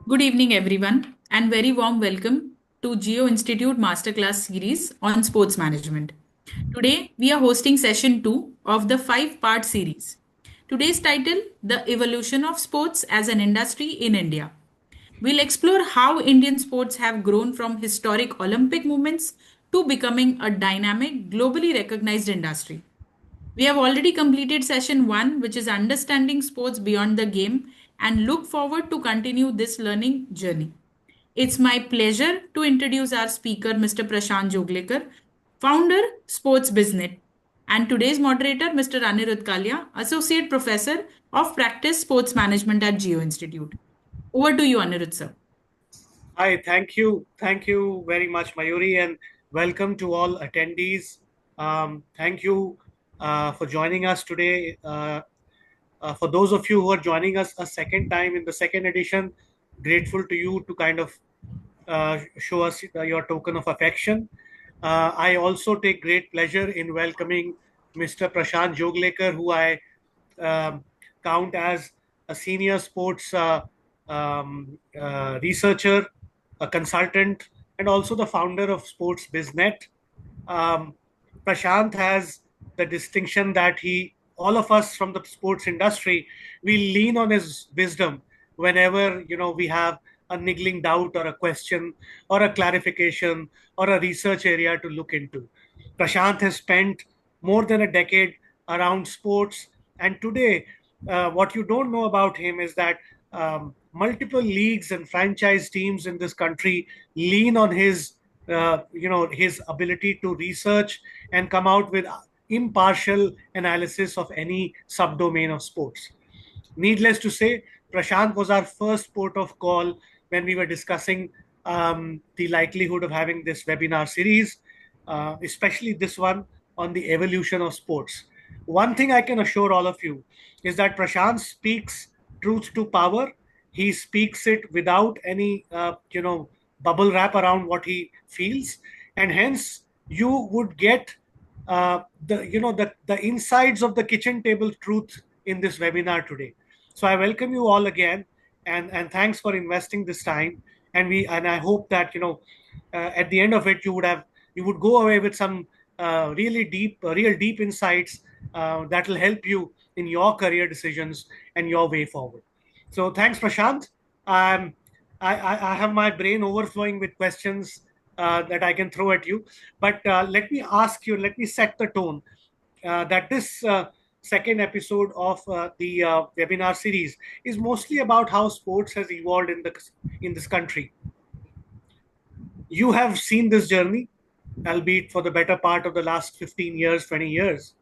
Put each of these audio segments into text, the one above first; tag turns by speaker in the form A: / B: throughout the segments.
A: Good evening, everyone, and very warm welcome to Geo Institute Masterclass series on sports management. Today, we are hosting session 2 of the 5-part series. Today's title, The Evolution of Sports as an Industry in India. We'll explore how Indian sports have grown from historic Olympic movements to becoming a dynamic, globally recognized industry. We have already completed session 1, which is understanding sports beyond the game, and look forward to continue this learning journey. It's my pleasure to introduce our speaker, Mr. Prashant Joglekar, founder, SportsBiznet, and today's moderator, Mr. Anirudh Kalia, Associate Professor of Practice Sports Management at Geo Institute. Over to you, Anirudh, sir.
B: Hi, thank you. Thank you very much, Mayuri, and welcome to all attendees. Thank you for joining us today. For those of you who are joining us a second time in the second edition, grateful to you to kind of show us your token of affection. I also take great pleasure in welcoming Mr. Prashant Joglekar, who I count as a senior sports researcher, a consultant, and also the founder of SportsBiznet. Prashant has the distinction that all of us from the sports industry, we lean on his wisdom whenever we have a niggling doubt or a question or a clarification or a research area to look into. Prashant has spent more than a decade around sports, and today, what you don't know about him is that multiple leagues and franchise teams in this country lean on his his ability to research and come out with impartial analysis of any subdomain of sports. Needless to say, Prashant was our first port of call when we were discussing the likelihood of having this webinar series, especially this one on the evolution of sports. One thing I can assure all of you is that Prashant speaks truth to power. He speaks it without any, bubble wrap around what he feels, and hence you would get the insides of the kitchen table truth in this webinar today. So I welcome you all again, and thanks for investing this time. And I hope that at the end of it you would go away with some real deep insights that will help you in your career decisions and your way forward. So thanks, Prashant. I have my brain overflowing with questions that I can throw at you. But let me set the tone that this second episode of the webinar series is mostly about how sports has evolved in this country. You have seen this journey, albeit for the better part of the last 15 years, 20 years.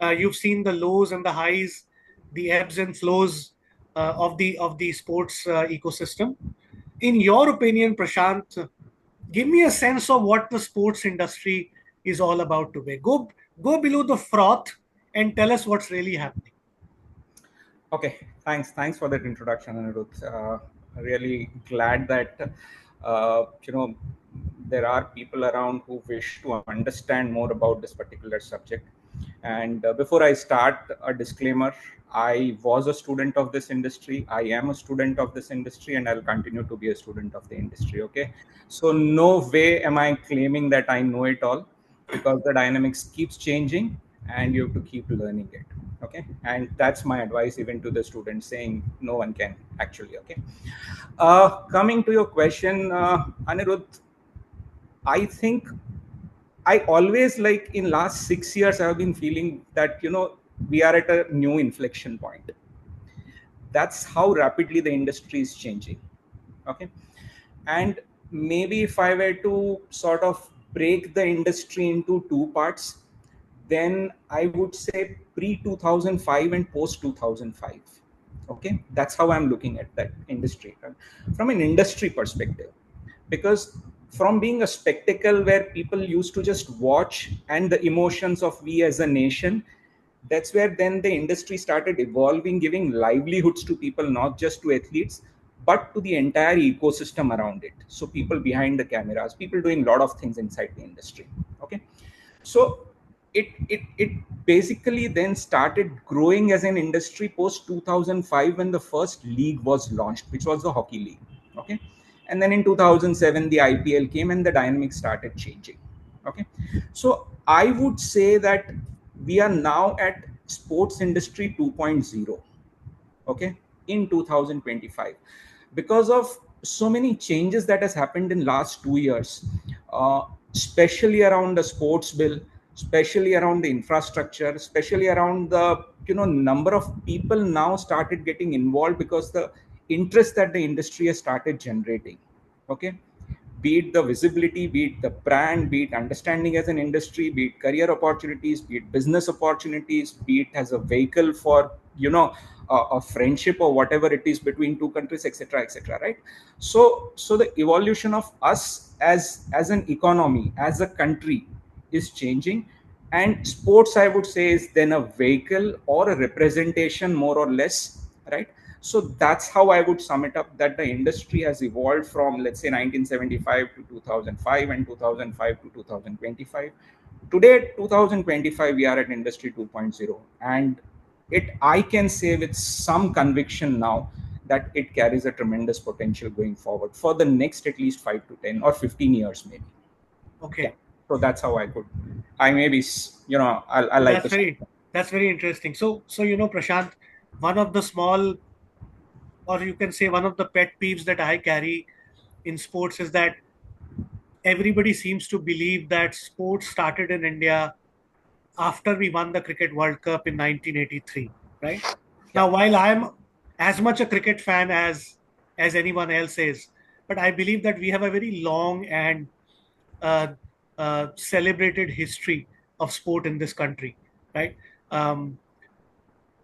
B: You've seen the lows and the highs, the ebbs and flows of the sports ecosystem. In your opinion, Prashant, give me a sense of what the sports industry is all about today. Go below the froth and tell us what's really happening.
C: Okay, thanks for that introduction, Anirudh. Really glad that there are people around who wish to understand more about this particular subject. And before I start, a disclaimer: I was a student of this industry. I am a student of this industry, and I'll continue to be a student of the industry. Okay, so no way am I claiming that I know it all, because the dynamics keeps changing, and you have to keep learning it. Okay, and that's my advice even to the students, saying no one can actually. Okay, coming to your question, Anirudh, I think I always, like in last 6 years, I have been feeling that we are at a new inflection point. That's how rapidly the industry is changing. Okay, and maybe if I were to sort of break the industry into two parts, then I would say pre-2005 and post-2005. Okay, that's how I'm looking at that industry from an industry perspective. Because from being a spectacle where people used to just watch and the emotions of we as a nation, that's where then the industry started evolving, giving livelihoods to people, not just to athletes, but to the entire ecosystem around it. So people behind the cameras, people doing a lot of things inside the industry. Okay, so it basically then started growing as an industry post 2005 when the first league was launched, which was the hockey league. Okay. And then in 2007, the IPL came and the dynamics started changing. Okay. So I would say that we are now at sports industry 2.0. Okay. In 2025, because of so many changes that has happened in last 2 years, especially around the sports bill, especially around the infrastructure, especially around the number of people now started getting involved because the interest that the industry has started generating. Okay. Be it the visibility, be it the brand, be it understanding as an industry, be it career opportunities, be it business opportunities, be it as a vehicle for a friendship or whatever it is between two countries, etc., etc., right? So the evolution of us as an economy, as a country, is changing, and sports, I would say, is then a vehicle or a representation, more or less, right? So that's how I would sum it up, that the industry has evolved from, let's say, 1975 to 2005 and 2005 to 2025. Today, 2025, we are at industry 2.0, and I can say with some conviction now that it carries a tremendous potential going forward for the next at least 5 to 10 or 15 years maybe.
B: Okay.
C: Yeah. So that's how I maybe, I like
B: that's very interesting. So Prashant, one of the small, or you can say one of the pet peeves that I carry in sports is that everybody seems to believe that sports started in India after we won the Cricket World Cup in 1983, right? Yeah. Now, while I'm as much a cricket fan as anyone else is, but I believe that we have a very long and celebrated history of sport in this country, right?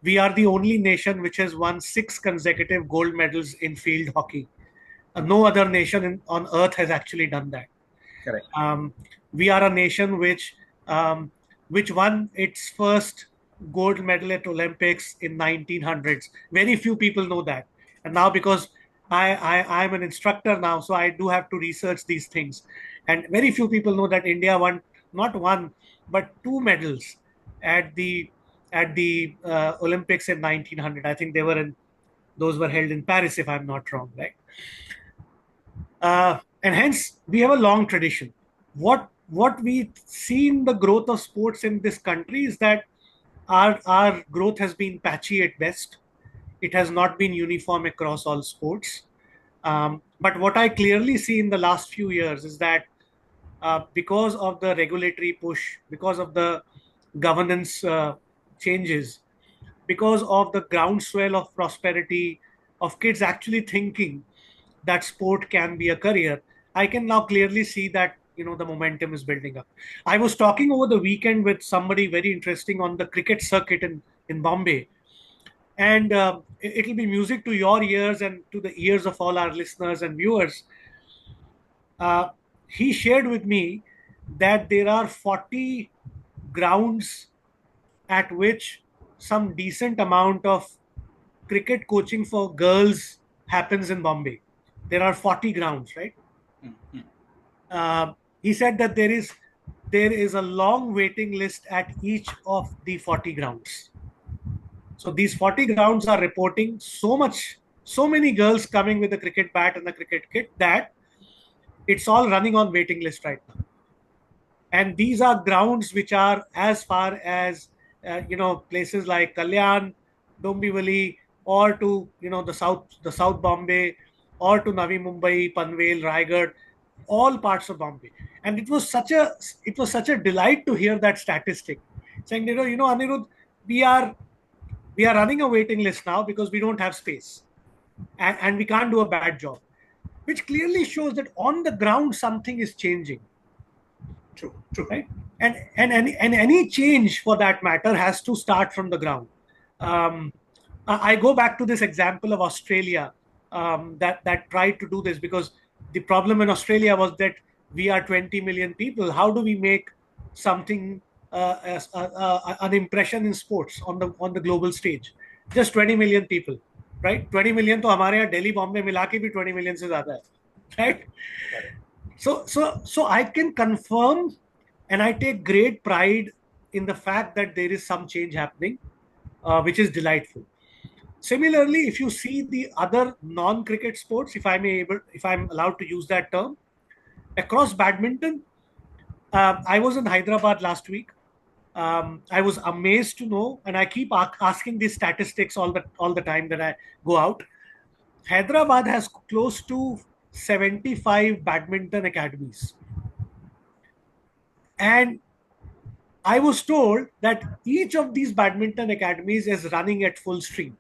B: We are the only nation which has won 6 consecutive gold medals in field hockey. No other nation on earth has actually done that.
C: Correct.
B: We are a nation which won its first gold medal at Olympics in 1900s. Very few people know that. And now, because I'm an instructor now, so I do have to research these things. And very few people know that India won not one, but 2 medals at the Olympics in 1900. I think those were held in Paris, if I'm not wrong, right? And hence we have a long tradition. What we see in the growth of sports in this country is that our growth has been patchy at best. It has not been uniform across all sports. But what I clearly see in the last few years is that because of the regulatory push, because of the governance changes, because of the groundswell of prosperity, of kids actually thinking that sport can be a career, I can now clearly see that the momentum is building up. I was talking over the weekend with somebody very interesting on the cricket circuit in Bombay, and it'll be music to your ears and to the ears of all our listeners and viewers. He shared with me that there are 40 grounds at which some decent amount of cricket coaching for girls happens in Bombay. There are 40 grounds, right? Mm-hmm. He said that there is a long waiting list at each of the 40 grounds. So these 40 grounds are reporting so many girls coming with a cricket bat and a cricket kit that it's all running on waiting list right now. And these are grounds which are as far as places like Kalia, Dombivli, or to the South Bombay, or to Navi Mumbai, Panvel, Raigad, all parts of Bombay. And it was such a delight to hear that statistic, saying Anirudh, we are running a waiting list now because we don't have space, and we can't do a bad job, which clearly shows that on the ground something is changing. True, right? And any change for that matter has to start from the ground. I go back to this example of Australia that tried to do this, because the problem in Australia was that we are 20 million people. How do we make something an impression in sports on the global stage? Just 20 million people, right? 20 million to हमारे यहाँ Delhi, Bombay मिला के भी 20 million से ज़्यादा है, right? So I can confirm, and I take great pride in the fact that there is some change happening, which is delightful. Similarly, if you see the other non-cricket sports, if I'm allowed to use that term, across badminton, I was in Hyderabad last week. I was amazed to know, and I keep asking these statistics all the time that I go out. Hyderabad has close to 75 badminton academies, and I was told that each of these badminton academies is running at full stream.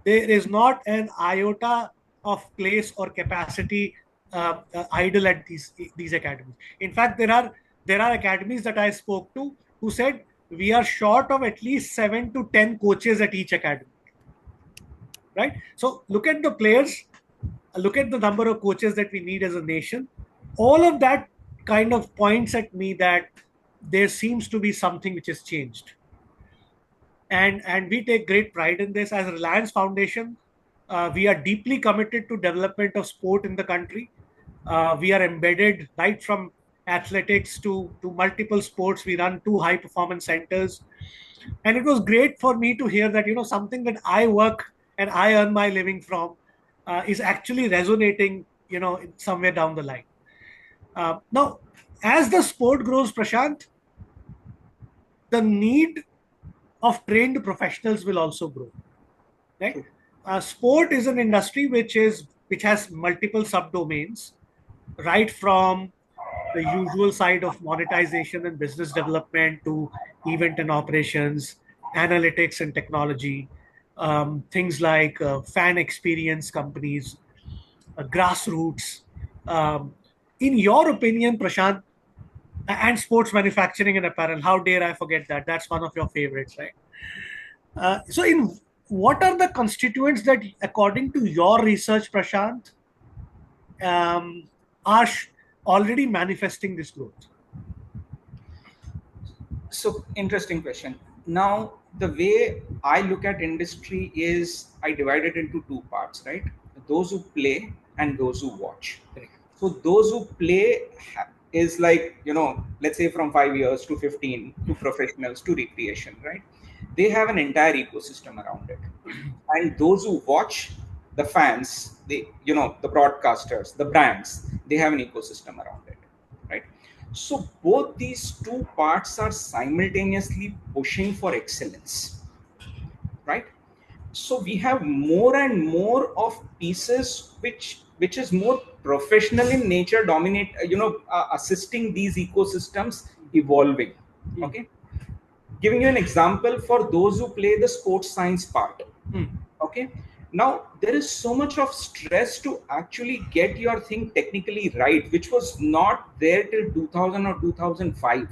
B: There is not an iota of place or capacity idle at these academies. In fact, there are academies that I spoke to who said we are short of at least 7 to 10 coaches at each academy. Right? So look at the players, look at the number of coaches that we need as a nation. All of that kind of points at me that there seems to be something which has changed. And we take great pride in this. As Reliance Foundation, we are deeply committed to development of sport in the country. We are embedded right from athletics to multiple sports. We run 2 high performance centers. And it was great for me to hear that, something that I work and I earn my living from is actually resonating, somewhere down the line. Now, as the sport grows, Prashant, the need of trained professionals will also grow. Right? Sport is an industry which has multiple subdomains, right from the usual side of monetization and business development to event and operations, analytics and technology, things like fan experience companies, grassroots. In your opinion, Prashant, and sports manufacturing and apparel, how dare I forget that? That's one of your favorites, right? So what are the constituents that, according to your research, Prashant, are already manifesting this growth?
C: So interesting question. Now, the way I look at industry is I divide it into 2 parts, right? Those who play and those who watch.
B: Right.
C: So those who play is like, let's say from 5 years to 15 to professionals to recreation, right? They have an entire ecosystem around it. And those who watch, the fans, the broadcasters, the brands, they have an ecosystem around it, right? So both these 2 parts are simultaneously pushing for excellence, right? So we have more and more of pieces which is more professional in nature, assisting these ecosystems evolving. Okay, giving you an example for those who play the sports science part. Okay, now there is so much of stress to actually get your thing technically right, which was not there till 2000 or 2005.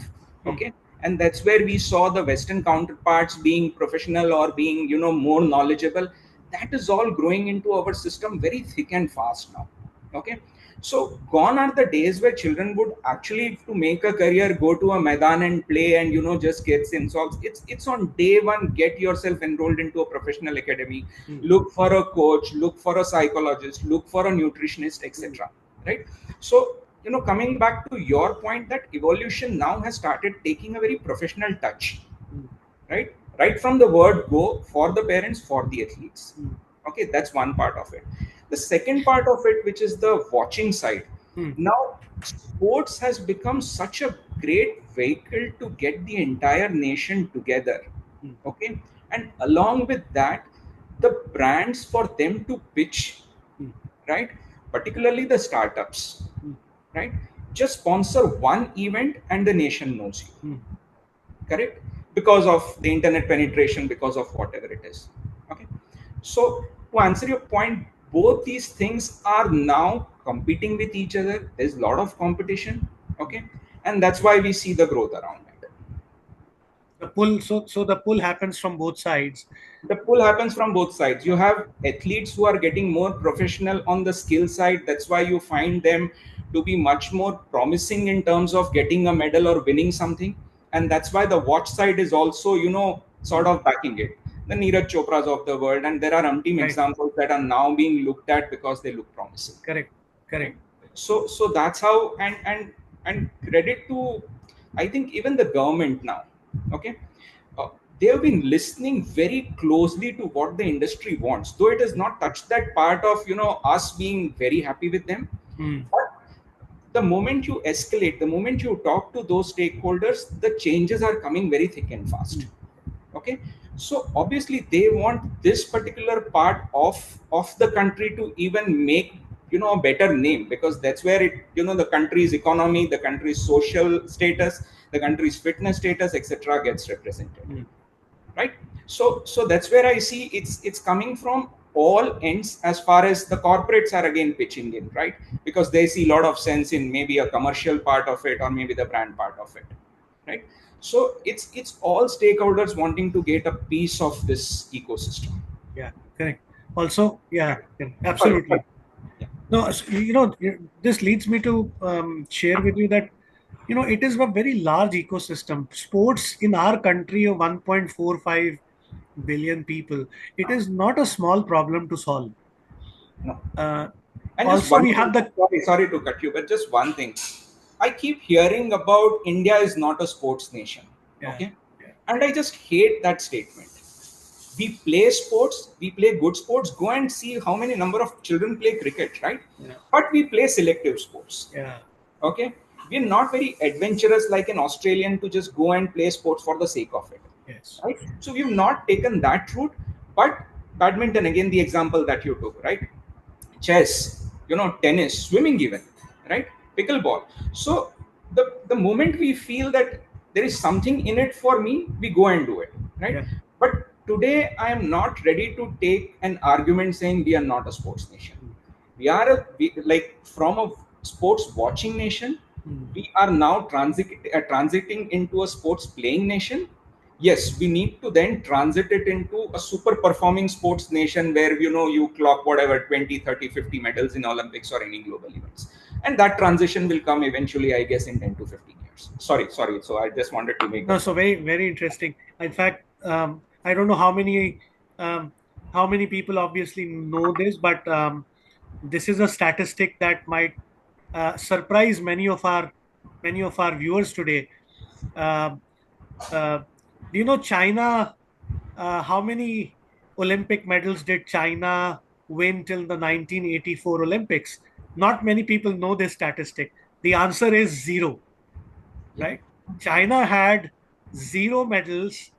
C: Okay, and that's where we saw the Western counterparts being professional or being more knowledgeable. That is all growing into our system very thick and fast now. Okay, so gone are the days where children would actually, to make a career, go to a Maidan and play and just gets in. So it's on day one, get yourself enrolled into a professional academy, look for a coach, look for a psychologist, look for a nutritionist, etc. Right? So coming back to your point, that evolution now has started taking a very professional touch, right? Right from the word go, for the parents, for the athletes. Okay, that's one part of it. The second part of it, which is the watching side. Now, sports has become such a great vehicle to get the entire nation together. Okay, and along with that, the brands, for them to pitch, right? Particularly the startups, right? Just sponsor one event and the nation knows you. Correct? Because of the internet penetration, because of whatever it is. Okay. So to answer your point, both these things are now competing with each other. There's a lot of competition. Okay. And that's why we see the growth around it.
B: The pull, so the pull happens from both sides.
C: The pull happens from both sides. You have athletes who are getting more professional on the skill side. That's why you find them to be much more promising in terms of getting a medal or winning something. And that's why the watch side is also, sort of backing it. The Neeraj Chopras of the world. And there are umpteen examples that are now being looked at because they look promising.
B: Correct.
C: So that's how, and credit to, I think, even the government now. Okay. they have been listening very closely to what the industry wants, though it has not touched that part of, us being very happy with them. But the moment you escalate, the moment you talk to those stakeholders, the changes are coming very thick and fast. Okay, so obviously they want this particular part of the country to even make a better name, because that's where it the country's economy, the country's social status, the country's fitness status, etc. gets represented. Right? So that's where I see it's coming from all ends, as far as the corporates are again pitching in, right? Because they see a lot of sense in maybe a commercial part of it, or maybe the brand part of it, right? So it's all stakeholders wanting to get a piece of this ecosystem.
B: Yeah, correct. Also, yeah, absolutely.
C: Sorry. Yeah.
B: No, this leads me to share with you that it is a very large ecosystem. Sports in our country of 1.45 billion people, it is not a small problem to solve.
C: No.
B: And also we have the...
C: Sorry to cut you, but just one thing. I keep hearing about India is not a sports nation.
B: Yeah.
C: Okay. Yeah. And I just hate that statement. We play sports, we play good sports. Go and see how many number of children play cricket, right?
B: Yeah.
C: But we play selective sports.
B: Yeah.
C: Okay. We're not very adventurous like an Australian to just go and play sports for the sake of it.
B: Yes.
C: Right? So we've not taken that route. But badminton, again, the example that you took, right? Chess, tennis, swimming even, right? Pickleball. So the moment we feel that there is something in it for me, we go and do it, right? Yeah. But today I am not ready to take an argument saying we are not a sports nation. We are from a sports watching nation. We are now transiting into a sports playing nation. Yes, we need to then transit it into a super performing sports nation where, you clock whatever 20, 30, 50 medals in Olympics or any global events. And that transition will come eventually, I guess, in 10 to 15 years. Sorry. So I just wanted to make
B: so very, very interesting. In fact, I don't know how many people obviously know this, but this is a statistic that might surprise many of our viewers today. Do you know China? How many Olympic medals did China win till the 1984 Olympics? Not many people know this statistic. The answer is 0. Right? China had 0 medals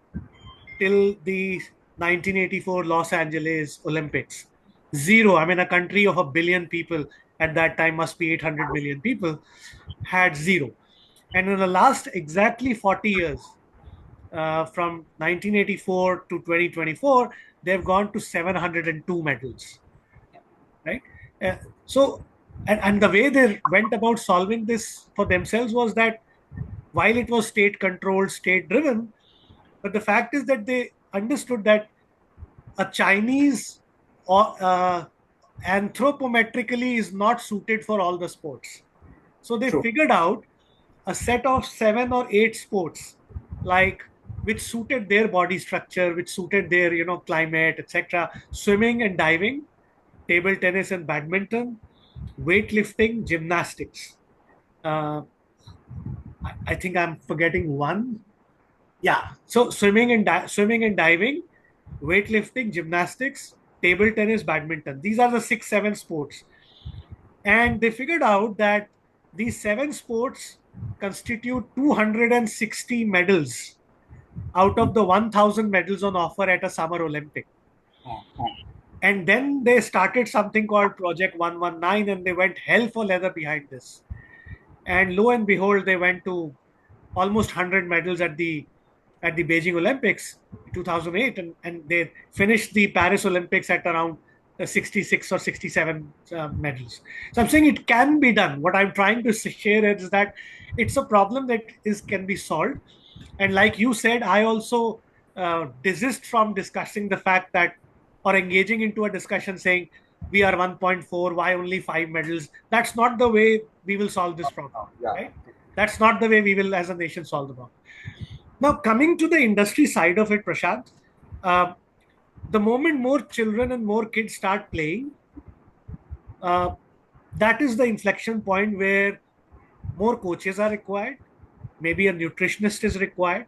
B: till the 1984 Los Angeles Olympics. 0. I mean, a country of 1 billion people at that time, must be 800 million people, had 0. And in the last exactly 40 years, from 1984 to 2024, they've gone to 702 medals, right? So, and the way they went about solving this for themselves was that while it was state controlled, state driven, but the fact is that they understood that a Chinese anthropometrically is not suited for all the sports. So they figured out a set of 7 or 8 sports, which suited their body structure, which suited their, climate, etc. Swimming and diving, table tennis and badminton, weightlifting, gymnastics. I think I'm forgetting one. Yeah. So swimming and diving, weightlifting, gymnastics, table tennis, badminton. These are the 6, 7 sports. And they figured out that these 7 sports constitute 260 medals out of the 1,000 medals on offer at a Summer Olympic. And then they started something called Project 119, and they went hell for leather behind this. And lo and behold, they went to almost 100 medals at the Beijing Olympics 2008, and they finished the Paris Olympics at around 66 or 67 medals. So I'm saying it can be done. What I'm trying to share is that it's a problem that can be solved. And like you said, I also desist from discussing the fact that, or engaging into a discussion saying we are 1.4, why only 5 medals? That's not the way we will solve this problem. Right? That's not the way we will as a nation solve the problem. Now, coming to the industry side of it, Prashant, the moment more children and more kids start playing, that is the inflection point where more coaches are required. Maybe a nutritionist is required.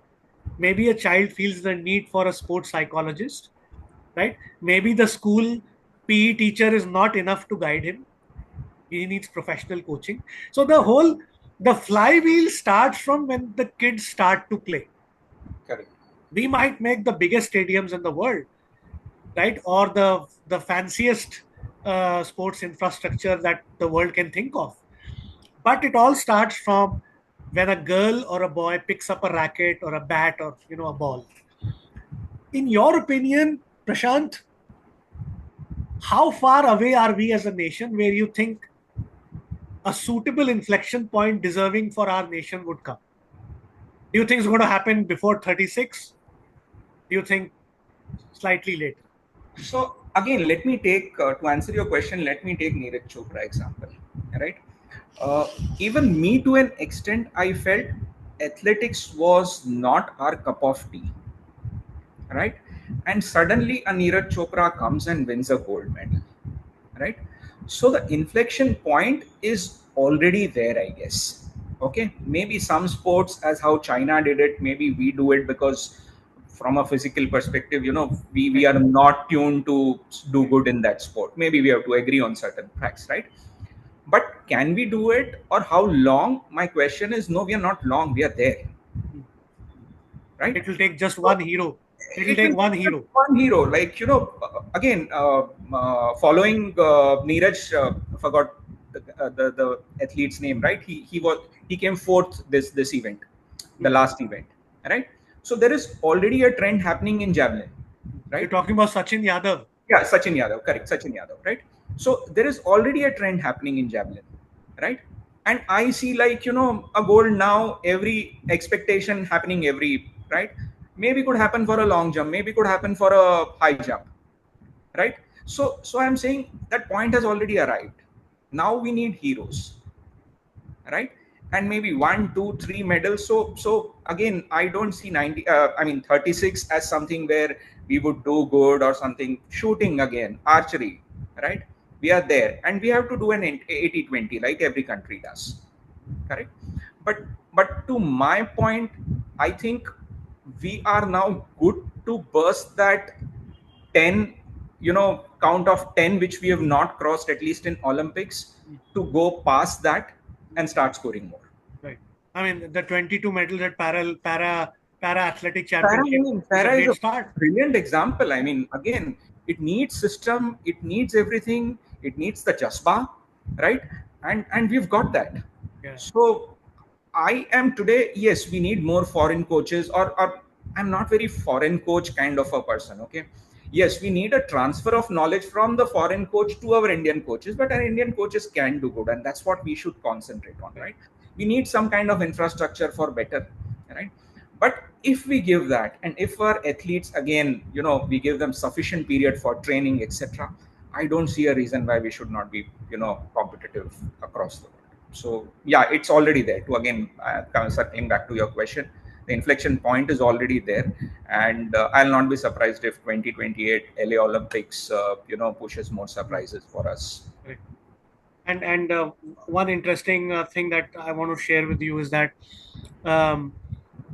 B: Maybe a child feels the need for a sports psychologist, right? Maybe the school PE teacher is not enough to guide him. He needs professional coaching. So the flywheel starts from when the kids start to play.
C: Correct.
B: We might make the biggest stadiums in the world, right? Or the fanciest sports infrastructure that the world can think of. But it all starts from when a girl or a boy picks up a racket or a bat or a ball. In your opinion, Prashant, how far away are we as a nation where you think a suitable inflection point deserving for our nation would come? Do you think it's going to happen before 36? Do you think slightly later?
C: So again, let me take, to answer your question, let me take Neeraj Chopra example, right? Even me, to an extent, I felt athletics was not our cup of tea, right? And suddenly a Neeraj Chopra comes and wins a gold medal, right? So the inflection point is already there, I guess. Okay, maybe some sports, as how China did it, maybe we do it because from a physical perspective, we are not tuned to do good in that sport. Maybe we have to agree on certain facts, right? But can we do it, or how long? My question is, no, we are not long, we are there, right?
B: It will take just one hero. It will take one hero.
C: One hero, like, again, following Neeraj, forgot the athlete's name, right? He came fourth this event, the last event, right? So there is already a trend happening in javelin, right?
B: You're talking about Sachin Yadav.
C: Yeah, Sachin Yadav, correct, Sachin Yadav, right? So there is already a trend happening in javelin, right? And I see, like, a gold now, every expectation happening right? Maybe could happen for a long jump, maybe could happen for a high jump, right? So I'm saying that point has already arrived. Now we need heroes, right? And maybe 1, 2, 3 medals. So again, I don't see 36 as something where we would do good or something. Shooting, again, archery, right? We are there, and we have to do an 80-20 like every country does, correct? But to my point, I think we are now good to burst that 10, count of 10, which we have not crossed, at least in Olympics, to go past that and start scoring more.
B: Right. I mean, the 22 medals at para athletic championship.
C: Para is a brilliant example. I mean, again, it needs system, it needs everything, it needs the jasba, right? And we've got that.
B: Yeah.
C: So I am today, yes, we need more foreign coaches, or I'm not very foreign coach kind of a person, okay? Yes, we need a transfer of knowledge from the foreign coach to our Indian coaches, but our Indian coaches can do good, and that's what we should concentrate on, right? We need some kind of infrastructure for better, right? But if we give that, and if our athletes, again, we give them sufficient period for training, etc., I don't see a reason why we should not be, competitive across the world. So yeah, it's already there. To again, circling back to your question, the inflection point is already there, and I'll not be surprised if 2028 LA Olympics, pushes more surprises for us.
B: Right. And one interesting thing that I want to share with you is that a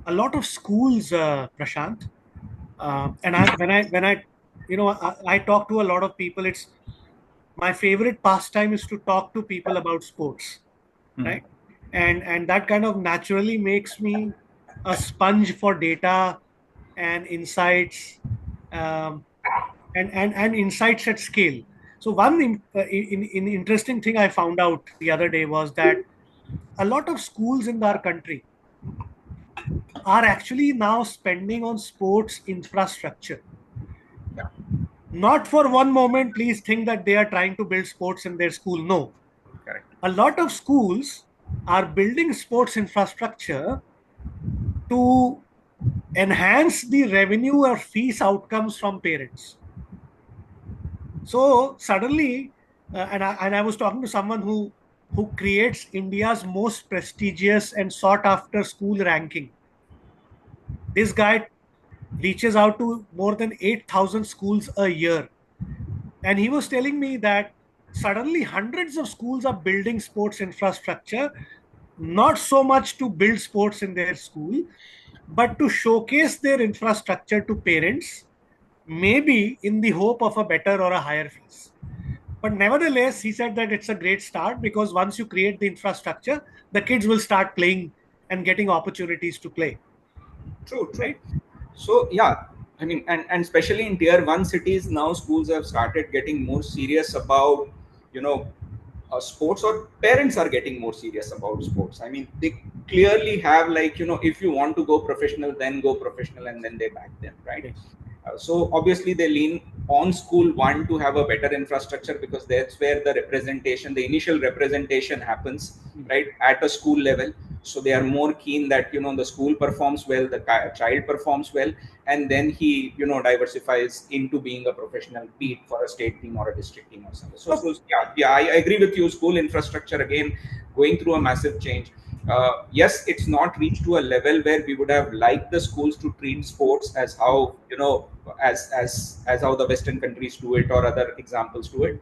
B: lot of schools, Prashant, and I talk to a lot of people. It's my favorite pastime is to talk to people about sports, right? And that kind of naturally makes me a sponge for data and insights, and insights at scale. So one interesting thing I found out the other day was that a lot of schools in our country are actually now spending on sports infrastructure.
C: Yeah.
B: Not for one moment, please think that they are trying to build sports in their school. No.
C: Correct.
B: A lot of schools are building sports infrastructure to enhance the revenue or fees outcomes from parents. So suddenly, and I was talking to someone who creates India's most prestigious and sought after school ranking. This guy reaches out to more than 8,000 schools a year. And he was telling me that suddenly hundreds of schools are building sports infrastructure, not so much to build sports in their school, but to showcase their infrastructure to parents, maybe in the hope of a better or a higher fees. But nevertheless, he said that it's a great start because once you create the infrastructure, the kids will start playing and getting opportunities to play.
C: True.
B: Right?
C: So yeah, I mean, and especially in tier one cities now, schools have started getting more serious about, you know, sports, or parents are getting more serious about sports. I mean, they clearly have, like, you know, if you want to go professional, then go professional, and then they back them, right?
B: Yes.
C: So obviously they lean on school one to have a better infrastructure, because that's where the representation, the initial representation happens, right, at a school level. So they are more keen that, you know, the school performs well, the child performs well, and then he, you know, diversifies into being a professional, be it for a state team or a district team or something. So yeah, I agree with you. School infrastructure again going through a massive change. Yes, it's not reached to a level where we would have liked the schools to treat sports as how, you know, as how the Western countries do it, or other examples do it.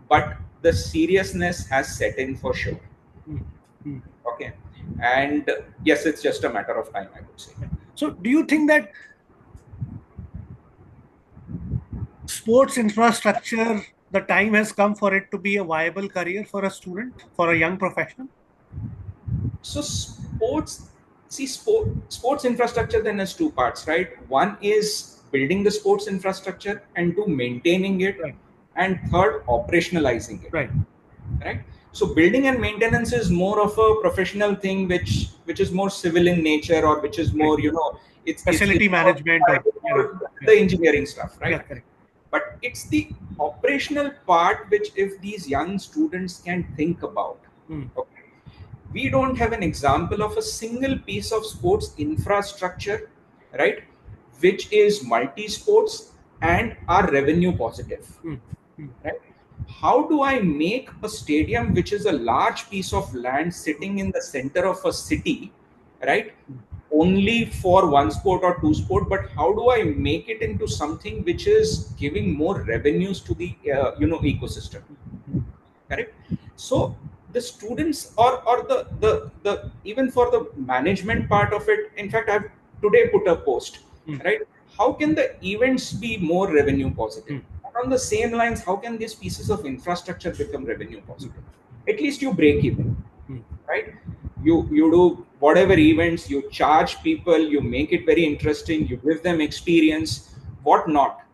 C: But the seriousness has set in for sure. Okay, and yes, it's just a matter of time, I would say.
B: So, do you think that sports infrastructure, the time has come for it to be a viable career for a student, for a young professional?
C: So sports infrastructure then has two parts, right? One is building the sports infrastructure, and two, maintaining it,
B: Right.
C: and third, operationalizing it.
B: Right.
C: So building and maintenance is more of a professional thing, which is more civil in nature, or which is more, you know, it's
B: Facility management
C: or the engineering stuff, right?
B: Yeah, correct.
C: But it's the operational part which, if these young students can think about, okay, we don't have an example of a single piece of sports infrastructure, right, which is multi-sports and are revenue positive, right? How do I make a stadium which is a large piece of land sitting in the center of a city, right, only for one sport or two sport, but how do I make it into something which is giving more revenues to the you know, ecosystem, correct? So the students, or the even for the management part of it, in fact, I've today put a post, right, how can the events be more revenue positive? On the same lines, how can these pieces of infrastructure become revenue positive? At least you break even, right? You do whatever events, you charge people, you make it very interesting, you give them experience, what not,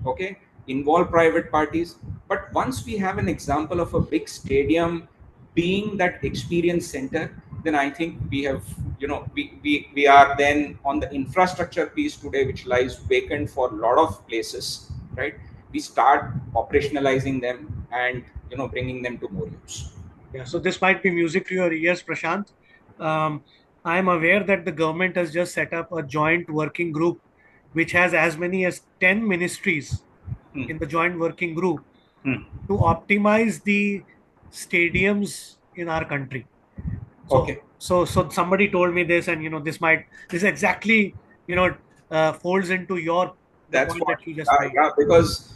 C: okay, involve private parties. But once we have an example of a big stadium being that experience center, then I think we have, you know, we are then on the infrastructure piece today, which lies vacant for a lot of places, right? We start operationalizing them and, you know, bringing them to more use.
B: Yeah, so this might be music to your ears, Prashant. I am aware that the government has just set up a joint working group, which has as many as 10 ministries in the joint working group to optimize the stadiums in our country. So,
C: Okay.
B: So somebody told me this, and you know, this exactly, you know, folds into the
C: That's
B: point
C: what,
B: that you just made.
C: yeah, because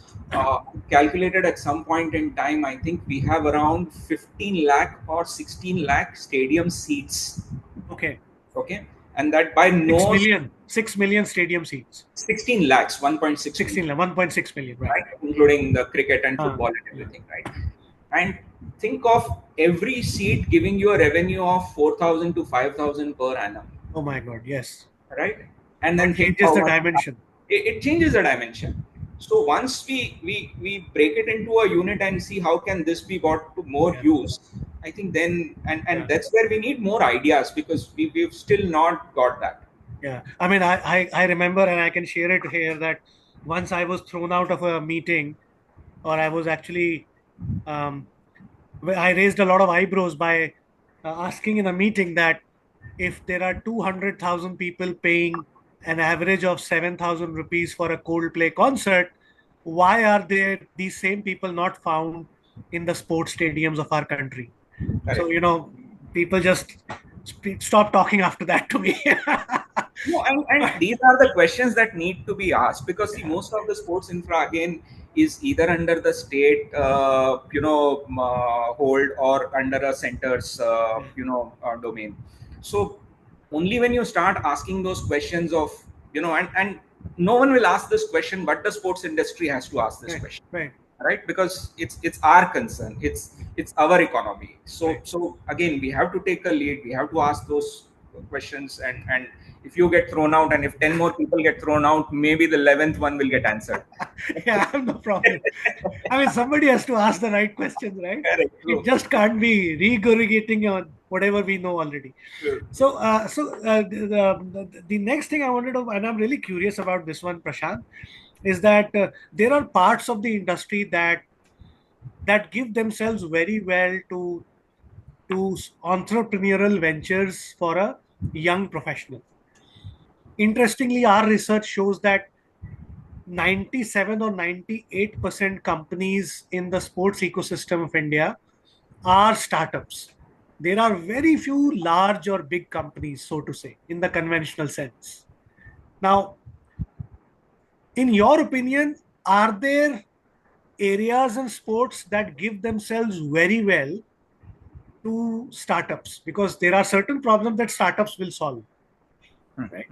C: calculated at some point in time, I think we have around 15 lakh or 16 lakh stadium seats.
B: Okay.
C: And that by
B: 6 million stadium seats.
C: 16 lakhs, 1.6
B: 16 1.6 million, right?
C: Including the cricket and football and everything, right? And think of every seat giving you a revenue of 4,000 to 5,000 per annum.
B: Oh my God, yes.
C: Right? And then
B: it changes the dimension.
C: It changes the dimension. So once we break it into a unit and see how can this be brought to more use, I think then, and that's where we need more ideas, because we've still not got that.
B: Yeah, I mean, I remember, and I can share it here, that once I was thrown out of a meeting, or I was actually, I raised a lot of eyebrows by asking in a meeting that if there are 200,000 people paying an average of 7,000 rupees for a Coldplay concert, why are there these same people not found in the sports stadiums of our country?
C: Correct.
B: So, you know, people just stop talking after that to me.
C: No, and these are the questions that need to be asked, because see, most of the sports infra again is either under the state, hold, or under a center's, domain. So only when you start asking those questions of, and no one will ask this question, but the sports industry has to ask this question, right? Because it's our concern, it's our economy. So again, we have to take a lead, we have to ask those questions, and if you get thrown out, and if 10 more people get thrown out, maybe the 11th one will get answered.
B: Yeah, no problem. I mean, somebody has to ask the right questions, right?
C: Correct,
B: it just can't be regurgitating on whatever we know already. So the next thing I wanted to, and I'm really curious about this one, Prashant, is that there are parts of the industry that give themselves very well to entrepreneurial ventures for a young professional. Interestingly, our research shows that 97 or 98% companies in the sports ecosystem of India are startups. There are very few large or big companies, so to say, in the conventional sense. Now, in your opinion, are there areas in sports that give themselves very well to startups? Because there are certain problems that startups will solve. Right?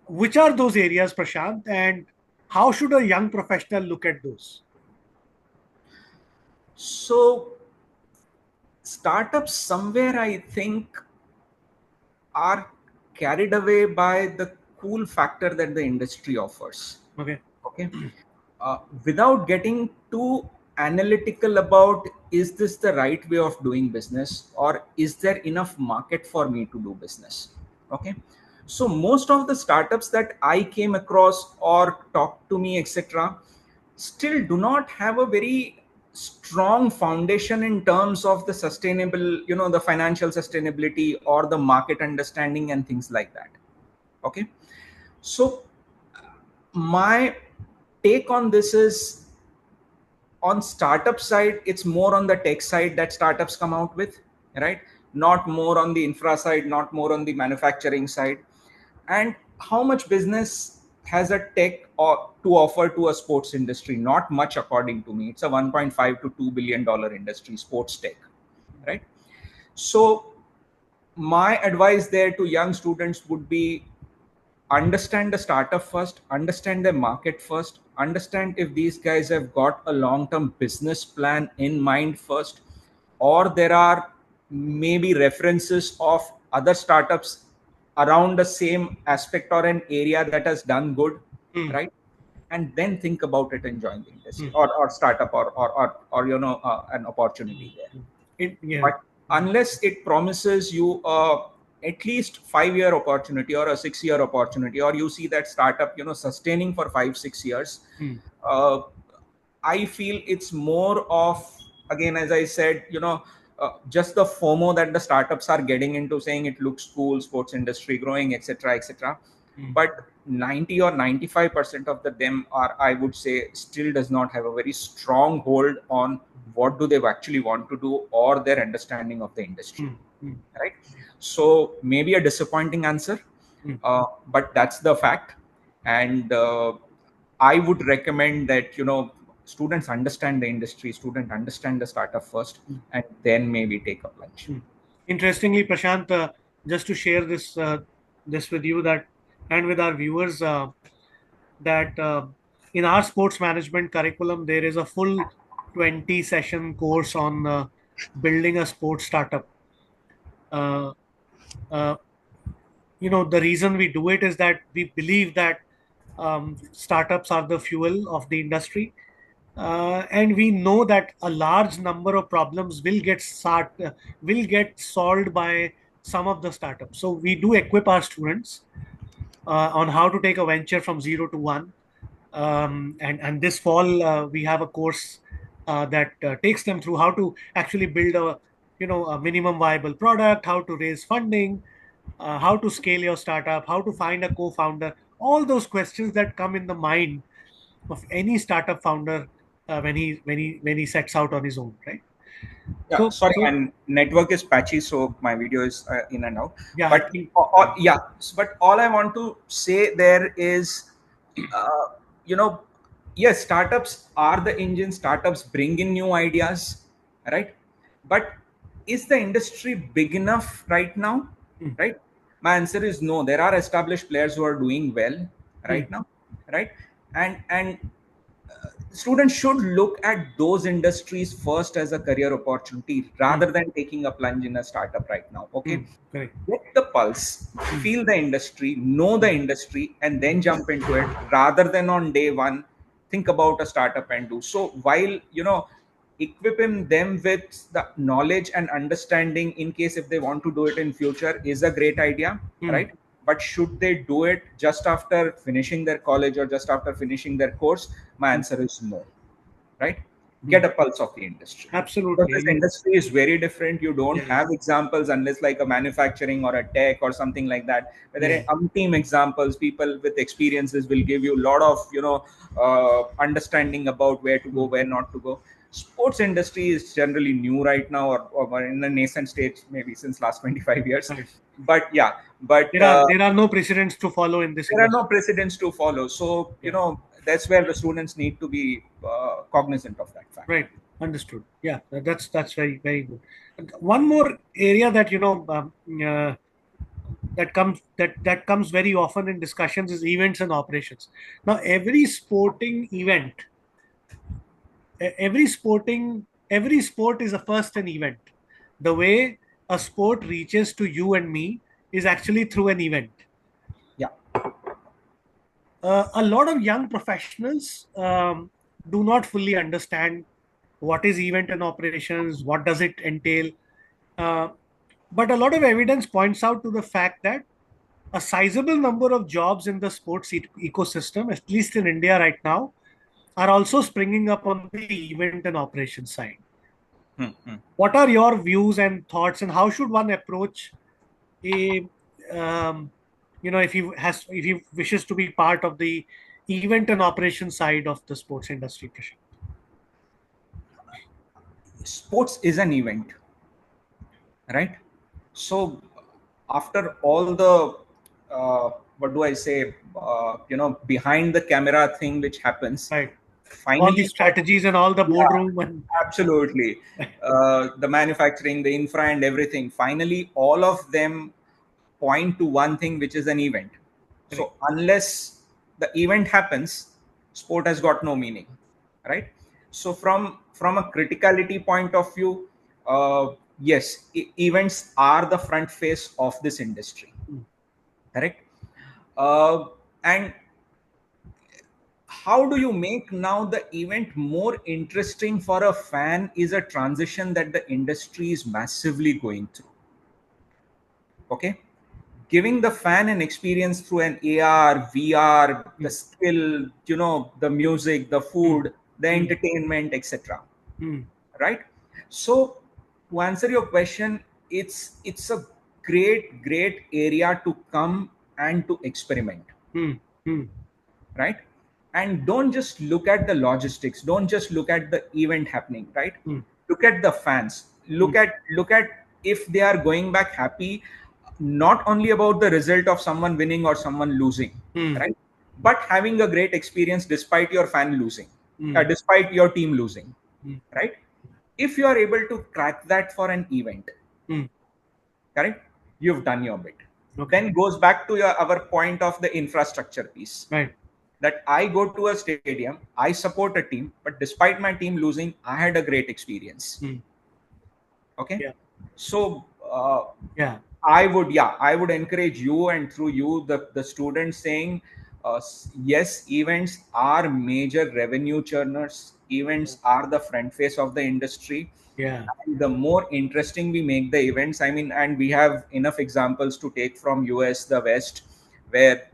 B: Which are those areas, Prashant, and how should a young professional look at those?
C: So, startups somewhere, I think, are carried away by the cool factor that the industry offers. Okay. Without getting too analytical about, is this the right way of doing business, or is there enough market for me to do business? Okay. So most of the startups that I came across or talked to me, etc., still do not have a very strong foundation in terms of the sustainable, the financial sustainability or the market understanding and things like that. Okay. So my take on this is, on startup side, it's more on the tech side that startups come out with, right? Not more on the infra side, not more on the manufacturing side. And how much business has a tech to offer to a sports industry? Not much, according to me. It's a $1.5 to $2 billion industry, sports tech, right? So my advice there to young students would be, understand the startup first, understand the market first, understand if these guys have got a long-term business plan in mind first, or there are maybe references of other startups around the same aspect or an area that has done good, right? And then think about it and join the industry or startup or an opportunity there. But unless it promises you at least 5-year opportunity or a 6-year opportunity, or you see that startup sustaining for 5-6 years, I feel it's more of, again, as I said, just the FOMO that the startups are getting into, saying it looks cool, sports industry growing, etc., etc. But 90 or 95% of them are, I would say, still does not have a very strong hold on what do they actually want to do or their understanding of the industry, right? So maybe a disappointing answer, but that's the fact. And I would recommend that students understand the industry, students understand the startup first, and then maybe take a plunge.
B: Interestingly, Prashant, just to share this with you that and with our viewers, that in our sports management curriculum there is a full 20-session course on building a sports startup. The reason we do it is that we believe that startups are the fuel of the industry. And we know that a large number of problems will get solved by some of the startups. So we do equip our students on how to take a venture from 0 to 1. And this fall we have a course that takes them through how to actually build a minimum viable product, how to raise funding, how to scale your startup, how to find a co-founder, all those questions that come in the mind of any startup founder when he sets out on his own, right?
C: Yeah, and network is patchy, so my video is in and out.
B: Yeah,
C: but but all I want to say there is, yes, startups are the engine. Startups bring in new ideas, right? But is the industry big enough right now, right? My answer is no. There are established players who are doing well right now, right? And students should look at those industries first as a career opportunity rather than taking a plunge in a startup right now. Okay,
B: Correct.
C: get the pulse, feel the industry, know the industry, and then jump into it rather than on day one think about a startup and do so. While equipping them with the knowledge and understanding in case if they want to do it in future is a great idea, right? But should they do it just after finishing their college or just after finishing their course? My answer is no, right? Get a pulse of the industry. Because
B: Absolutely.
C: this industry is very different. You don't
B: Yeah.
C: have examples unless like a manufacturing or a tech or something like that. But there are umpteen examples. People with experiences will give you a lot of understanding about where to go, where not to go. Sports industry is generally new right now, or in the nascent stage, maybe since last 25 years.
B: Right.
C: But yeah, but
B: there are no precedents to follow in this
C: there are
B: industry.
C: no precedents to follow. So that's where the students need to be cognizant of that fact.
B: Right. Understood. Yeah, that's very, very good. And one more area that that comes very often in discussions is events and operations. Now, every sporting event, every sport is a first an event. The way a sport reaches to you and me is actually through an event.
C: Yeah.
B: A lot of young professionals do not fully understand what is event and operations, what does it entail. But a lot of evidence points out to the fact that a sizable number of jobs in the sports ecosystem, at least in India right now, are also springing up on the event and operations side. What are your views and thoughts, and how should one approach a if he wishes to be part of the event and operation side of the sports industry, Prashant?
C: Sports is an event, right? So after all the what do I say, behind the camera thing which happens,
B: Right.
C: Finally,
B: all the strategies and all the boardroom and
C: absolutely, the manufacturing, the infra, and everything. Finally, all of them point to one thing, which is an event. So unless the event happens, sport has got no meaning, right? So from a criticality point of view, yes, events are the front face of this industry, correct? And how do you make now the event more interesting for a fan is a transition that the industry is massively going through. Okay, giving the fan an experience through an AR, VR, the skill, the music, the food, the entertainment, etc. Right? So to answer your question, it's a great area to come and to experiment. Right? And don't just look at the logistics, don't just look at the event happening, right? Look at the fans, look at if they are going back happy, not only about the result of someone winning or someone losing, right, but having a great experience despite your fan losing, despite your team losing, right? If you are able to crack that for an event, correct, you've done your bit. Then goes back to our point of the infrastructure piece,
B: right?
C: That I go to a stadium, I support a team, but despite my team losing, I had a great experience. Okay. So I would encourage you, and through you, the students, saying yes, events are major revenue churners. Events are the front face of the industry. And the more interesting we make the events, I mean, and we have enough examples to take from US, the West, where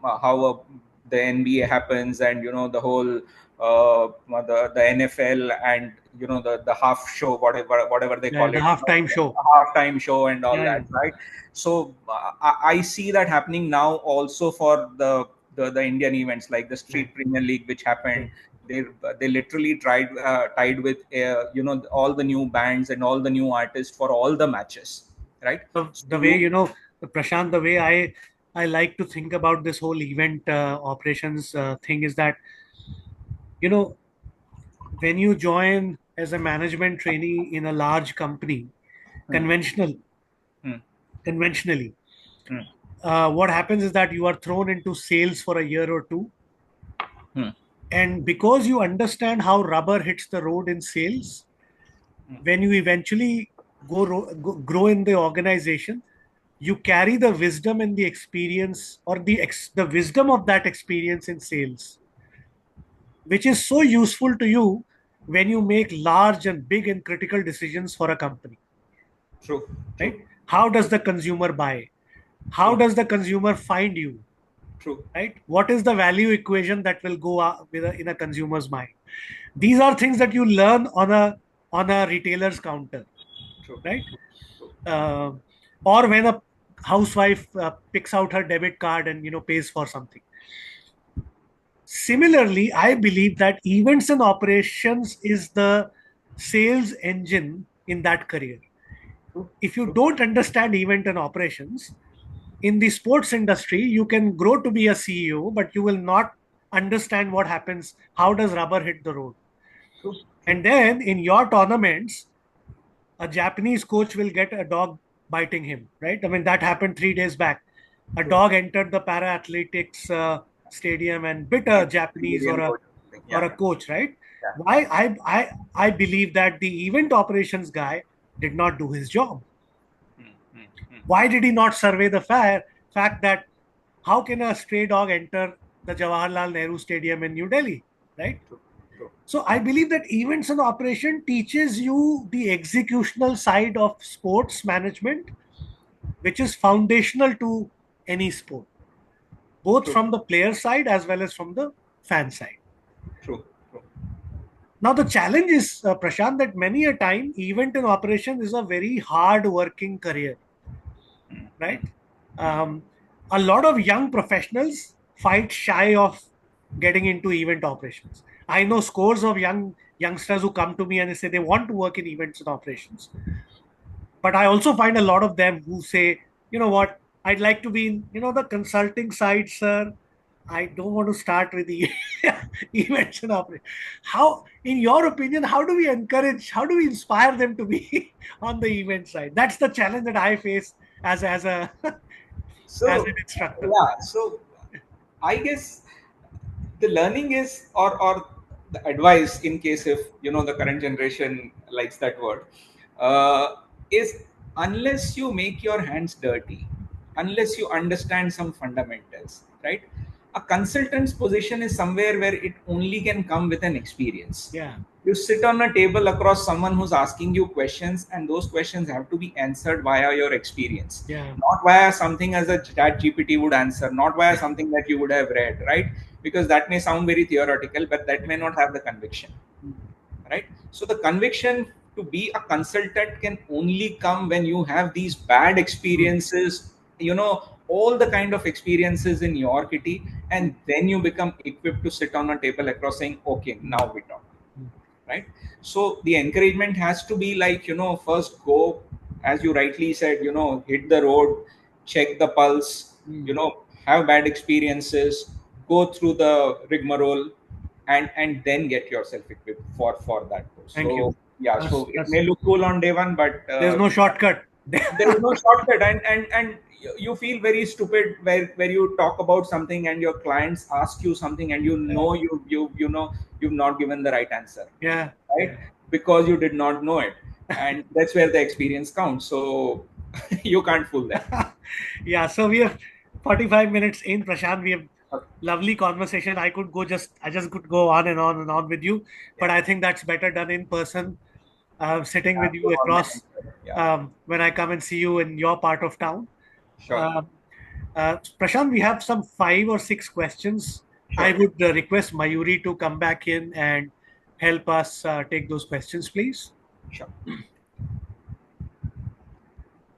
C: how the NBA happens, and the whole the NFL, and the half show, whatever they call it,
B: the halftime show,
C: halftime show, and all that, right? So I see that happening now also for the Indian events, like the Street Premier League, which happened. They literally tied with all the new bands and all the new artists for all the matches, right?
B: So the way Prashant, the way I like to think about this whole event operations thing is that when you join as a management trainee in a large company, conventionally, what happens is that you are thrown into sales for a year or two.
C: Hmm.
B: And because you understand how rubber hits the road in sales, when you eventually grow in the organization, you carry the wisdom and the experience, or the wisdom of that experience in sales, which is so useful to you when you make large and big and critical decisions for a company.
C: True.
B: Right? How does the consumer buy? How does the consumer find you?
C: True.
B: Right? What is the value equation that will go in a consumer's mind? These are things that you learn on a retailer's counter.
C: True.
B: Right? Or when a housewife picks out her debit card and pays for something. Similarly, I believe that events and operations is the sales engine in that career. If you don't understand event and operations, in the sports industry, you can grow to be a CEO, but you will not understand what happens. How does rubber hit the road? And then in your tournaments, a Japanese coach will get a dog biting him, right? I mean, that happened 3 days back. A dog entered the para athletics stadium and bit a Japanese or a coach, right?
C: Yeah.
B: Why I believe that the event operations guy did not do his job. Why did he not survey the fact that how can a stray dog enter the Jawaharlal Nehru Stadium in New Delhi, right? So I believe that events and operation teaches you the executional side of sports management, which is foundational to any sport, both from the player side as well as from the fan side.
C: True.
B: Now the challenge is, Prashant, that many a time event and operation is a very hard working career, right? A lot of young professionals fight shy of getting into event operations. I know scores of youngsters who come to me and they say they want to work in events and operations. But I also find a lot of them who say, you know what, I'd like to be in, the consulting side, sir. I don't want to start with the events and operations. How, in your opinion, how do we inspire them to be on the event side? That's the challenge that I face as an instructor.
C: Yeah. So I guess the learning is, or the advice, in case if the current generation likes that word, is unless you make your hands dirty, unless you understand some fundamentals, right? A consultant's position is somewhere where it only can come with an experience.
B: Yeah.
C: You sit on a table across someone who's asking you questions, and those questions have to be answered via your experience.
B: Yeah.
C: Not via something as a chat GPT would answer, not via something that you would have read, right? Because that may sound very theoretical, but that may not have the conviction, right? So the conviction to be a consultant can only come when you have these bad experiences, all the kind of experiences in your kitty, and then you become equipped to sit on a table across saying, okay, now we talk, right? So the encouragement has to be like, first go, as you rightly said, hit the road, check the pulse, have bad experiences, go through the rigmarole, and then get yourself equipped for that course.
B: Thank you.
C: Yeah, so it may look cool on day one, but
B: there's no shortcut.
C: There's no shortcut, and you feel very stupid where you talk about something and your clients ask you something and you've not given the right answer.
B: Yeah.
C: Right? Because you did not know it, and that's where the experience counts. So you can't fool them.
B: Yeah. So we have 45 minutes in, Prashant. We have lovely conversation. I just could go on and on and on with you, but I think that's better done in person. Sitting with you across when I come and see you in your part of town.
C: Sure.
B: Prashant, we have some 5 or 6 questions. Sure. I would request Mayuri to come back in and help us take those questions, please.
C: Sure.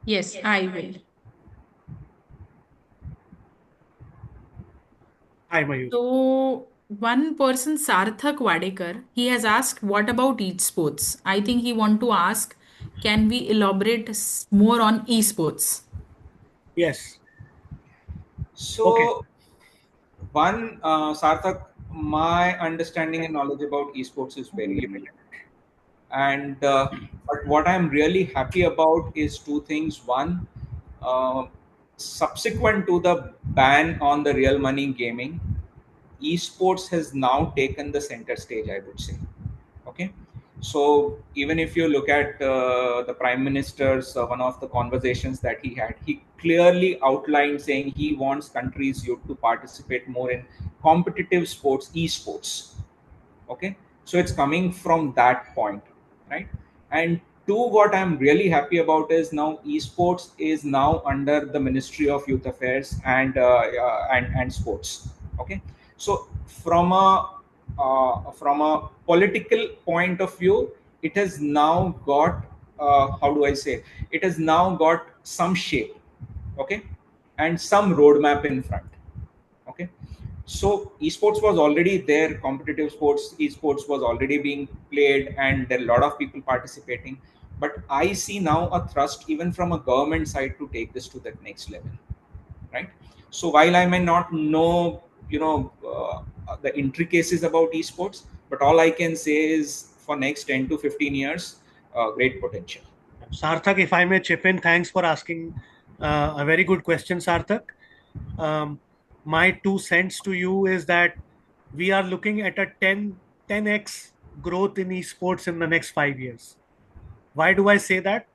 A: Yes, I will.
B: Hi, Mayuri.
A: So one person, Sarthak Wadekar, he has asked, what about esports? I think he want to ask, can we elaborate more on esports?
B: Yes.
C: So, okay. One, Sarthak, my understanding and knowledge about esports is very limited. And but what I'm really happy about is 2 things. One, subsequent to the ban on the real money gaming, esports has now taken the center stage, I would say. Okay, so even if you look at the Prime Minister's one of the conversations that he had, he clearly outlined saying he wants countries youth to participate more in competitive sports, esports. Okay, so it's coming from that point, right? And two, what I'm really happy about is now esports is now under the Ministry of Youth Affairs and sports. Okay, so from a political point of view, it has now got how do I say, it has now got some shape. Okay, and some roadmap in front. Okay, so esports was already there, competitive sports, esports was already being played, and there are a lot of people participating. But I see now a thrust even from a government side to take this to that next level, right? So while I may not know, the intricacies about esports, but all I can say is for next 10 to 15 years, great potential.
B: Sarthak, if I may chip in, thanks for asking a very good question, Sarthak. My 2 cents to you is that we are looking at a 10x growth in esports in the next 5 years. Why do I say that?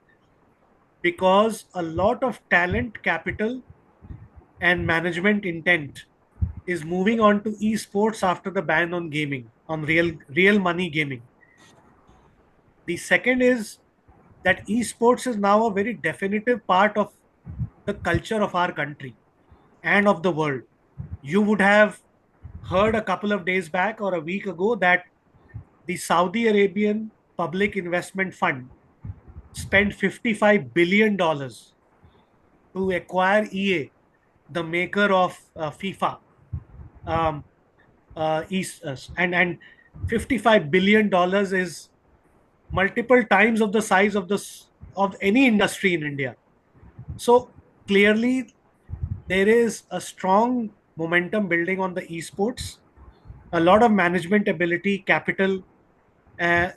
B: Because a lot of talent, capital, and management intent is moving on to esports after the ban on gaming, on real money gaming. The second is that esports is now a very definitive part of the culture of our country and of the world. You would have heard a couple of days back or a week ago that the Saudi Arabian Public Investment Fund spent $55 billion to acquire EA, the maker of FIFA. And $55 billion is multiple times of the size of any industry in India. So clearly, there is a strong momentum building on the esports. A lot of management ability, capital, and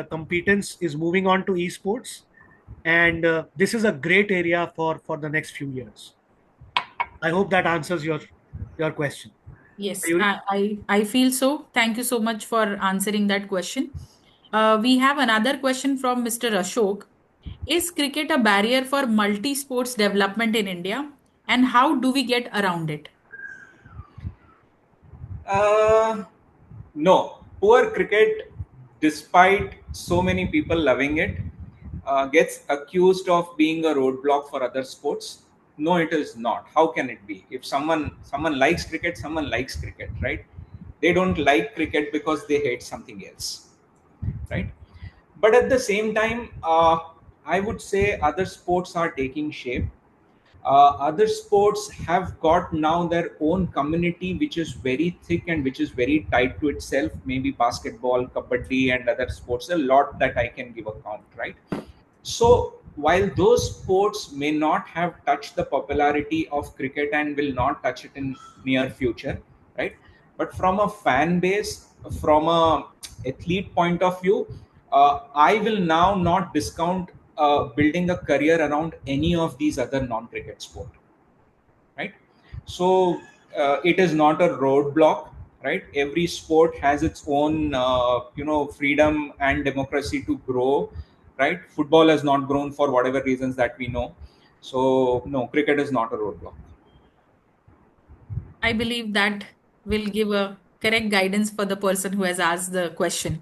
B: competence is moving on to esports, and this is a great area for the next few years. I hope that answers your question.
A: Yes,
B: Mayuri?
A: I feel so. Thank you so much for answering that question. We have another question from Mr. Ashok. Is cricket a barrier for multi-sports development in India? And how do we get around it?
C: No, poor cricket, despite so many people loving it, gets accused of being a roadblock for other sports. No, it is not. How can it be? If someone likes cricket, someone likes cricket, right? They don't like cricket because they hate something else, right? But at the same time, I would say other sports are taking shape. Other sports have got now their own community, which is very thick and which is very tied to itself. Maybe basketball, kabaddi, and other sports. A lot that I can give account, right? So while those sports may not have touched the popularity of cricket and will not touch it in near future, right? But from a fan base, from a athlete point of view, I will now not discount building a career around any of these other non-cricket sport, right? So it is not a roadblock, right? Every sport has its own freedom and democracy to grow, right? Football has not grown for whatever reasons that we know. So no, cricket is not a roadblock.
A: I believe that will give a correct guidance for the person who has asked the question.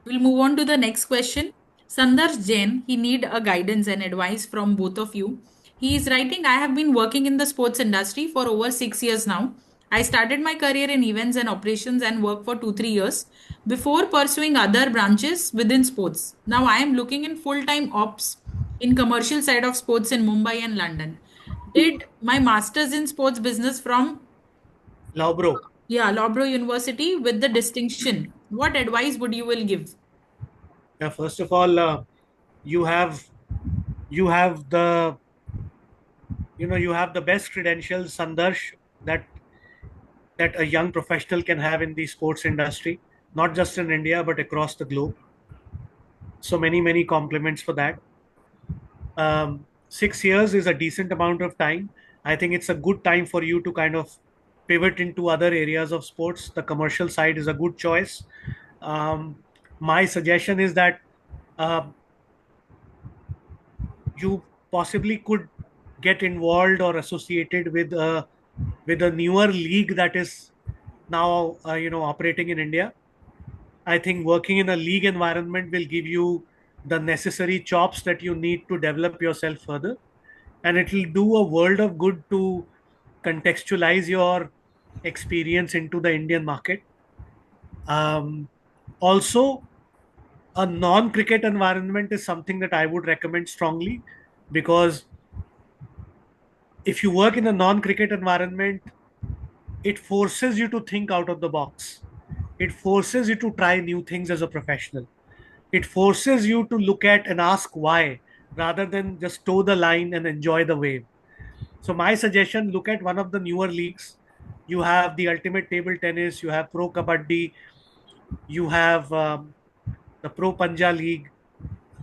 A: We'll move on to the next question. Sandarsh Jain, he need a guidance and advice from both of you. He is writing, I have been working in the sports industry for over 6 years now. I started my career in events and operations and worked for 2-3 years before pursuing other branches within sports. Now I am looking in full-time ops in commercial side of sports in Mumbai and London. Did my master's in sports business from
B: Loughborough.
A: Loughborough University with the distinction. What advice would you will give?
B: Yeah, first of all, you have the you have the best credentials, Sandarsh, that a young professional can have in the sports industry, not just in India but across the globe. So many compliments for that. 6 years is a decent amount of time. I think it's a good time for you to kind of pivot into other areas of sports. The commercial side is a good choice. My suggestion is that uh, you possibly could get involved or associated with a newer league that is now operating in India. I think working in a league environment will give you the necessary chops that you need to develop yourself further, and it will do a world of good to contextualize your experience into the Indian market. Also, a non-cricket environment is something that I would recommend strongly, because if you work in a non-cricket environment, it forces you to think out of the box. It forces you to try new things as a professional. It forces you to look at and ask why, rather than just toe the line and enjoy the wave. So my suggestion, look at one of the newer leagues. You have the Ultimate Table Tennis, you have Pro Kabaddi, you have the Pro Panja League.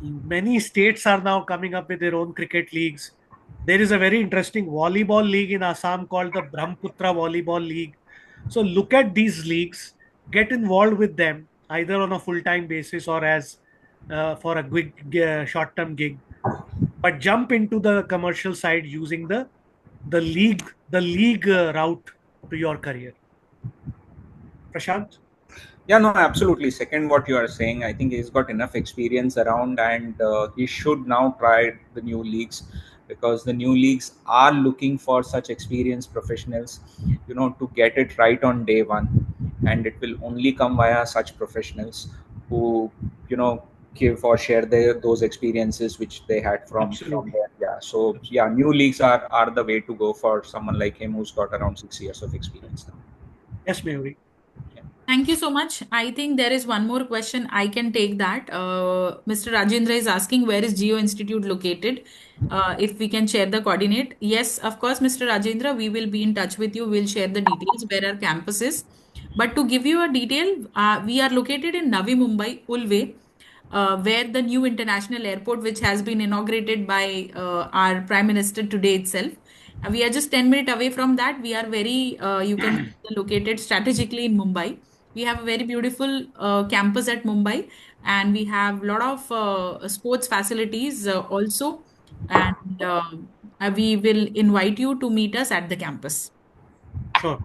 B: Many states are now coming up with their own cricket leagues. There is a very interesting volleyball league in Assam called the Brahmaputra Volleyball League. So look at these leagues, get involved with them either on a full-time basis or as for a short-term gig, but jump into the commercial side using the league route to your career. Prashant?
C: Yeah, no, absolutely. Second, what you are saying, I think he's got enough experience around, and he should now try the new leagues, because the new leagues are looking for such experienced professionals, to get it right on day one. And it will only come via such professionals who, give or share those experiences which they had from there. Yeah. So yeah, new leagues are the way to go for someone like him who's got around 6 years of experience now.
B: Yes, Mayuri.
A: Thank you so much. I think there is one more question. I can take that. Mr. Rajendra is asking, where is Geo Institute located? If we can share the coordinate. Yes, of course, Mr. Rajendra, we will be in touch with you. We'll share the details where our campus is. But to give you a detail, we are located in Navi Mumbai, Ulve, where the new international airport, which has been inaugurated by our Prime Minister today itself. We are just 10 minutes away from that. We are very, you can say, located strategically in Mumbai. We have a very beautiful campus at Mumbai, and we have a lot of sports facilities also. And we will invite you to meet us at the campus.
B: Sure.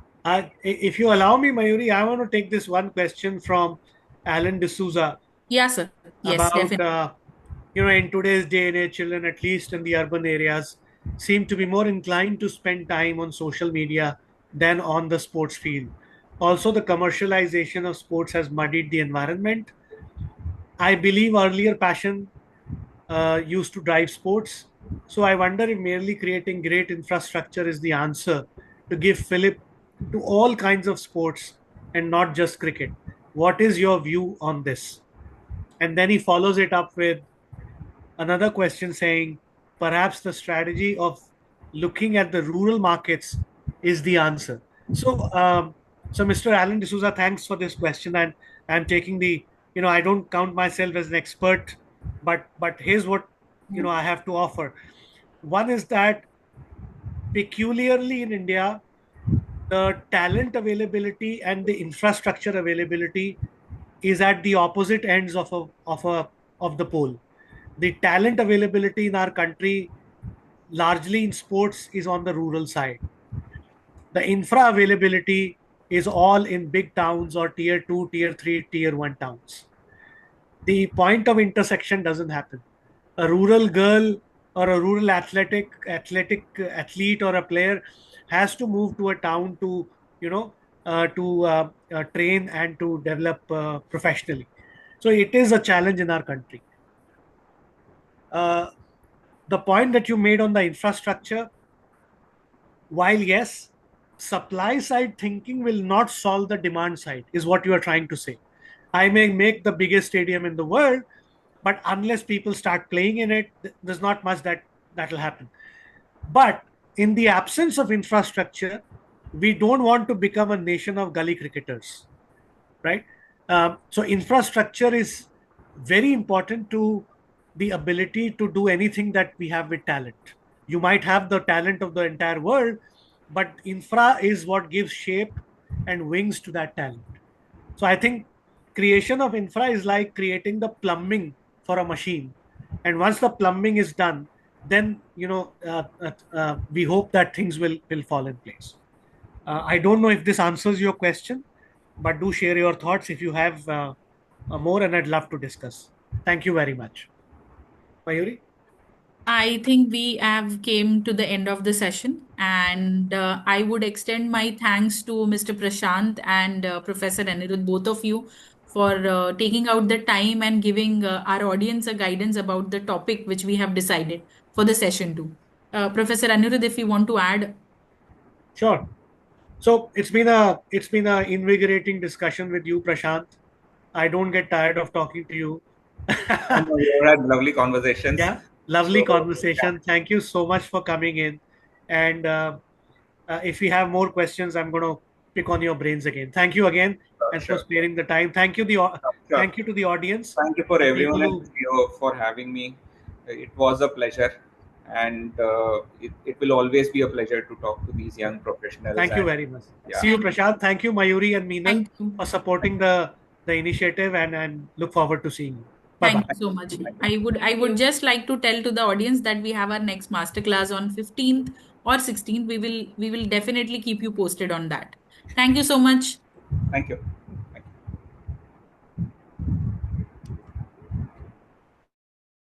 B: If you allow me, Mayuri, I want to take this one question from Alan D'Souza.
A: Yeah, sir. Yes,
B: about,
A: definitely.
B: in today's day and age, children, at least in the urban areas, seem to be more inclined to spend time on social media than on the sports field. Also, the commercialization of sports has muddied the environment. I believe earlier passion used to drive sports. So I wonder if merely creating great infrastructure is the answer to give fillip to all kinds of sports and not just cricket. What is your view on this? And then he follows it up with another question saying, perhaps the strategy of looking at the rural markets is the answer. So Mr. Alan D'Souza, thanks for this question. And I'm taking I don't count myself as an expert, but here's what, I have to offer. One is that peculiarly in India, the talent availability and the infrastructure availability is at the opposite ends of the pole. The talent availability in our country, largely in sports, is on the rural side. The infra availability is all in big towns or tier 2, tier 3, tier 1 towns. The point of intersection doesn't happen. A rural girl or a rural athlete or a player has to move to a town to train and to develop professionally. So it is a challenge in our country. The point that you made on the infrastructure, while yes, supply side thinking will not solve the demand side, is what you are trying to say. I may make the biggest stadium in the world, but unless people start playing in it, there's not much that'll happen. But in the absence of infrastructure, we don't want to become a nation of gully cricketers, right? So infrastructure is very important to the ability to do anything that we have with talent. You might have the talent of the entire world, but infra is what gives shape and wings to that talent. So I think creation of infra is like creating the plumbing for a machine. And once the plumbing is done, then we hope that things will fall in place. I don't know if this answers your question, but do share your thoughts if you have more, and I'd love to discuss. Thank you very much. Mayuri?
A: I think we have came to the end of the session, and I would extend my thanks to Mr. Prashant and Professor Anirudh, both of you, for taking out the time and giving our audience a guidance about the topic which we have decided for the session two. Professor Anirudh, if you want to add.
B: Sure. So it's been a invigorating discussion with you, Prashant. I don't get tired of talking to you.
C: We had lovely conversations.
B: Yeah, lovely conversation. Yeah. Thank you so much for coming in. And if we have more questions, I'm going to pick on your brains again. Thank you again, and for sparing the time. Thank you, thank you to the audience.
C: Thank you for everyone and you for having me. It was a pleasure, and it will always be a pleasure to talk to these young professionals.
B: Thank you very much. Yeah. See you, Prashant. Thank you, Mayuri and Meenal, for supporting the initiative, and look forward to seeing you.
A: Thank you so much. I would just like to tell to the audience that we have our next masterclass on 15th or 16th. We will definitely keep you posted on that. Thank you so much.
C: Thank you.